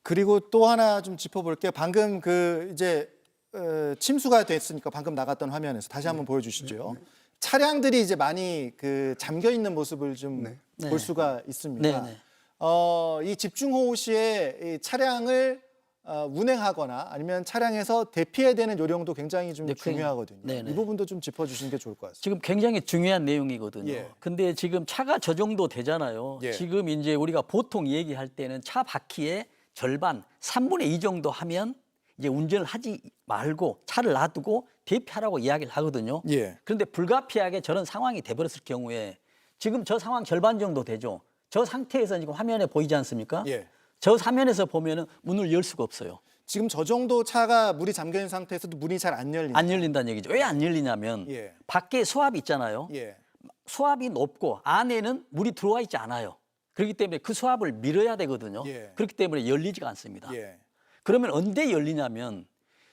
그리고 또 하나 좀 짚어볼 게 방금 그 이제 침수가 됐으니까 방금 나갔던 화면에서 다시 한번 보여주시죠. 차량들이 이제 많이 그 잠겨 있는 모습을 좀 볼 수가 있습니다. 이 집중호우 시에 이 차량을 운행하거나 아니면 차량에서 대피해야 되는 요령도 굉장히 좀 중요하거든요. 네네. 이 부분도 좀 짚어주시는 게 좋을 것 같습니다. 지금 굉장히 중요한 내용이거든요. 예. 근데 지금 차가 저 정도 되잖아요. 예. 지금 이제 우리가 보통 얘기할 때는 차 바퀴의 절반, 3분의 2 정도 하면 이제 운전을 하지 말고 차를 놔두고 대피하라고 이야기를 하거든요. 예. 그런데 불가피하게 저런 상황이 돼버렸을 경우에 지금 저 상황 절반 정도 되죠. 저 상태에서 지금 화면에 보이지 않습니까? 예. 저 화면에서 보면은 문을 열 수가 없어요. 지금 저 정도 차가 물이 잠겨 있는 상태에서도 문이 잘 안 열립니다. 안 열린다는 얘기죠. 왜 안 열리냐면 예. 밖에 수압이 있잖아요. 예. 수압이 높고 안에는 물이 들어와 있지 않아요. 그렇기 때문에 그 수압을 밀어야 되거든요. 예. 그렇기 때문에 열리지가 않습니다. 예. 그러면 언제 열리냐면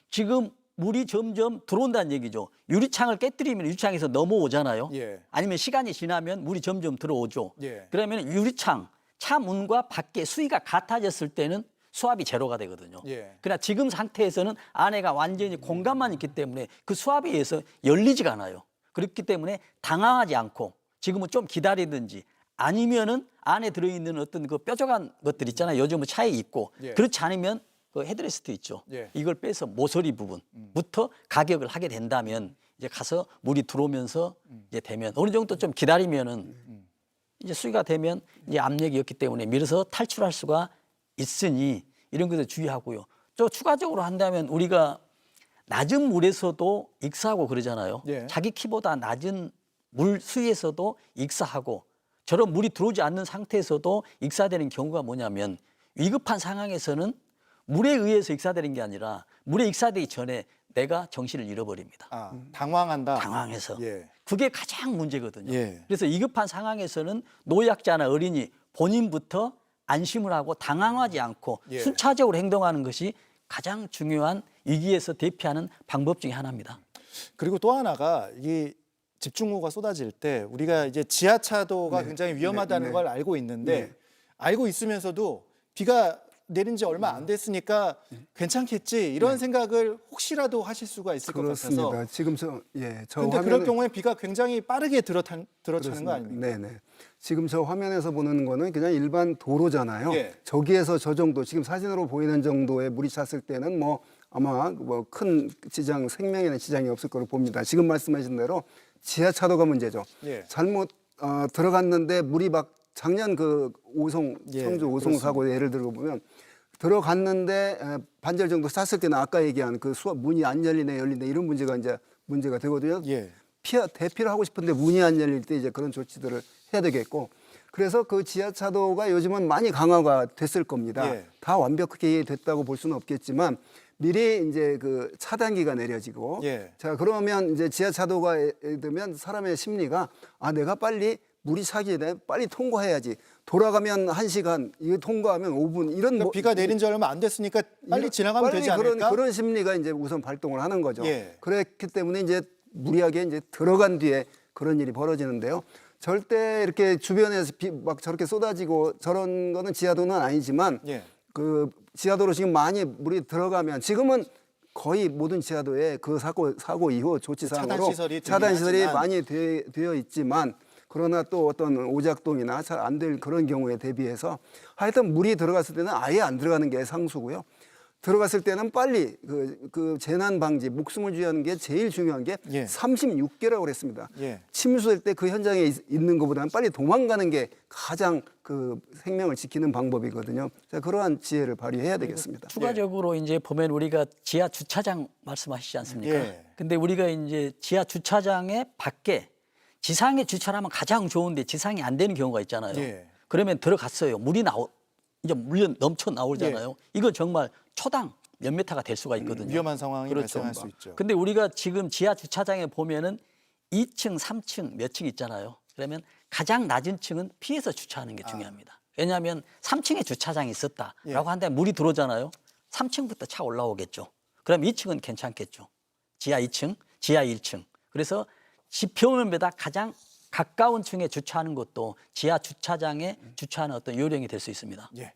지금 물이 점점 들어온다는 얘기죠. 유리창을 깨뜨리면 유리창에서 넘어오잖아요. 예. 아니면 시간이 지나면 물이 점점 들어오죠. 예. 그러면 유리창, 차 문과 밖에 수위가 같아졌을 때는 수압이 제로가 되거든요. 예. 그러나 지금 상태에서는 안에가 완전히 공간만 있기 때문에 그 수압에 의해서 열리지가 않아요. 그렇기 때문에 당황하지 않고 지금은 좀 기다리든지 아니면은 안에 들어있는 어떤 그 뾰족한 것들 있잖아요. 요즘은 차에 있고 예. 그렇지 않으면 그 헤드레스트 있죠. 예. 이걸 빼서 모서리 부분부터 가격을 하게 된다면 이제 가서 물이 들어오면서 이제 되면 어느 정도 좀 기다리면은 이제 수위가 되면 이제 압력이 없기 때문에 밀어서 탈출할 수가 있으니 이런 것을 주의하고요. 또 추가적으로 한다면 우리가 낮은 물에서도 익사하고 그러잖아요. 예. 자기 키보다 낮은 물 수위에서도 익사하고 저런 물이 들어오지 않는 상태에서도 익사되는 경우가 뭐냐면 위급한 상황에서는 물에 의해서 익사되는 게 아니라 물에 익사되기 전에 내가 정신을 잃어버립니다. 아, 당황한다. 당황해서. 예. 그게 가장 문제거든요. 예. 그래서 위급한 상황에서는 노약자나 어린이 본인부터 안심을 하고 당황하지 않고 예. 순차적으로 행동하는 것이 가장 중요한 위기에서 대피하는 방법 중에 하나입니다. 그리고 또 하나가 이 집중호우가 쏟아질 때 우리가 이제 지하차도가 굉장히 위험하다는 걸 알고 있는데 알고 있으면서도 비가 내린 지 얼마 안 됐으니까 괜찮겠지 이런 생각을 혹시라도 하실 수가 있을 그렇습니다. 것 같아서. 지금 저 그런데 그럴 경우에 비가 굉장히 빠르게 들어차는 거 아닙니까? 네네. 지금 저 화면에서 보는 거는 그냥 일반 도로잖아요. 예. 저기에서 저 정도 지금 사진으로 보이는 정도의 물이 찼을 때는 뭐 아마 뭐 큰 지장 생명에는 지장이 없을 거로 봅니다. 지금 말씀하신 대로 지하차도가 문제죠. 예. 잘못 들어갔는데 물이 막 작년 그 오송 예, 청주 오송 사고 예를 들어 보면 들어갔는데 반절 정도 찼을 때는 아까 얘기한 그 문이 안 열리네 열리네 이런 문제가 이제 문제가 되거든요. 예. 대피를 하고 싶은데 문이 안 열릴 때 이제 그런 조치들을 해야 되겠고 그래서 그 지하차도가 요즘은 많이 강화가 됐을 겁니다. 예. 다 완벽하게 됐다고 볼 수는 없겠지만 미리 이제 그 차단기가 내려지고 예. 자 그러면 이제 지하차도가 되면 사람의 심리가 아 내가 빨리 물이 차기 전에 빨리 통과해야지 돌아가면 1시간 이거 통과하면 5분 이런 그러니까 비가 내린 지 얼마 안 됐으니까 빨리 지나가면 빨리 되지 않을까? 그런 심리가 이제 우선 발동을 하는 거죠. 예. 그렇기 때문에 이제 무리하게 이제 들어간 뒤에 그런 일이 벌어지는데요. 절대 이렇게 주변에서 비 막 저렇게 쏟아지고 저런 거는 지하도는 아니지만 예. 그 지하도로 지금 많이 물이 들어가면 지금은 거의 모든 지하도에 그 사고 이후 조치 사항으로 차단 시설이 많이 되어 있지만 그러나 또 어떤 오작동이나 잘 안 될 그런 경우에 대비해서 하여튼 물이 들어갔을 때는 아예 안 들어가는 게 상수고요. 들어갔을 때는 빨리 그 재난 방지, 목숨을 주의하는 게 제일 중요한 게 예. 36개라고 그랬습니다. 예. 침수될 때 그 현장에 있는 것보다는 빨리 도망가는 게 가장 그 생명을 지키는 방법이거든요. 자, 그러한 지혜를 발휘해야 되겠습니다. 추가적으로 이제 보면 우리가 지하 주차장 말씀하시지 않습니까? 예. 근데 우리가 이제 지하 주차장의 밖에 지상에 주차하면 가장 좋은데 지상이 안 되는 경우가 있잖아요. 예. 그러면 들어갔어요. 이제 물이 넘쳐 나오잖아요. 이건 정말 초당 몇 메타가 될 수가 있거든요. 위험한 상황이 그렇죠. 발생할 수 있죠. 근데 우리가 지금 지하 주차장에 보면은 2층, 3층 몇 층 있잖아요. 그러면 가장 낮은 층은 피해서 주차하는 게 중요합니다. 왜냐하면 3층에 주차장이 있었다라고 한다면 물이 들어오잖아요. 3층부터 차 올라오겠죠. 그럼 2층은 괜찮겠죠. 지하 2층, 지하 1층. 그래서 집 표면보다 가장 가까운 층에 주차하는 것도 지하 주차장에 주차하는 어떤 요령이 될 수 있습니다. 예.